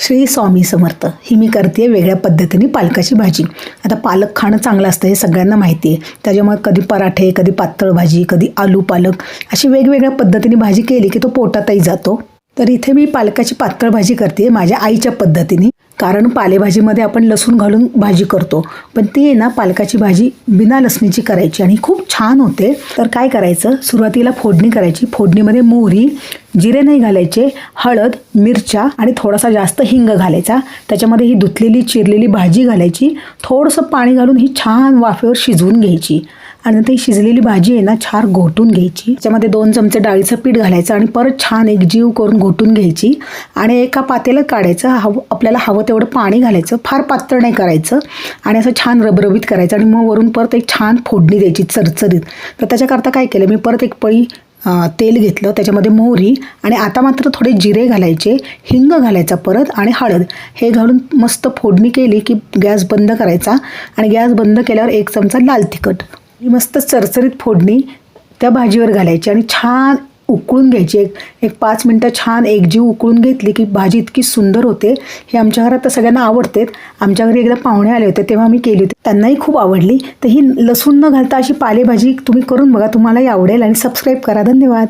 श्री स्वामी समर्थ. ही मी करते वेगळ्या पद्धतीने पालकाची भाजी. आता पालक खाणं चांगलं असतं हे सगळ्यांना माहिती आहे. त्याच्यामुळे कधी पराठे, कधी पातळ भाजी, कधी आलू पालक अशी वेगवेगळ्या पद्धतीने भाजी केली की तो पोटातही जातो. तर इथे मी पालकाची पातळ भाजी करते माझ्या आईच्या पद्धतीने. कारण पालेभाजीमध्ये आपण लसूण घालून भाजी करतो, पण ती आहे ना पालकाची भाजी बिना लसणीची करायची आणि खूप छान होते. तर काय करायचं, सुरुवातीला फोडणी करायची. फोडणीमध्ये मोहरी, जिरे नाही घालायचे, हळद, मिरच्या आणि थोडासा जास्त हिंग घालायचा. त्याच्यामध्ये ही धुतलेली चिरलेली भाजी घालायची. थोडंसं पाणी घालून ही छान वाफेवर शिजवून घ्यायची आणि नंतर ही शिजलेली भाजी आहे ना छान घोटून घ्यायची. त्याच्यामध्ये 2 चमचे डाळीचं पीठ घालायचं आणि परत छान एकजीव करून घोटून घ्यायची आणि एका पातेल्यात काढायचं. आपल्याला हवं तेवढं पाणी घालायचं, फार पातळ नाही करायचं आणि असं छान रबरबीत करायचं आणि मग वरून परत एक छान फोडणी द्यायची चरचरीत. तर त्याच्याकरता काय केलं मी, परत एक पळी तेल घेतलं, त्याच्यामध्ये मोहरी आणि आता मात्र थोडे जिरे घालायचे, हिंग घालायचा परत आणि हळद हे घालून मस्त फोडणी केली की गॅस बंद करायचा आणि गॅस बंद केल्यावर 1 चमचा लाल तिखट ही मस्त चरचरीत फोडणी त्या भाजीवर घालायची आणि छान उकळून घ्यायची. एक 5 मिनटं छान एकजीव उकळून घेतली की भाजी इतकी सुंदर होते. हे आमच्या घरात तर सगळ्यांना आवडते. आमच्या घरी एकदा पाहुणे आले होते तेव्हा मी केली होती, त्यांनाही खूप आवडली. तर ही लसूण न घालता अशी पालेभाजी तुम्ही करून बघा, तुम्हालाही आवडेल आणि सबस्क्राईब करा. धन्यवाद.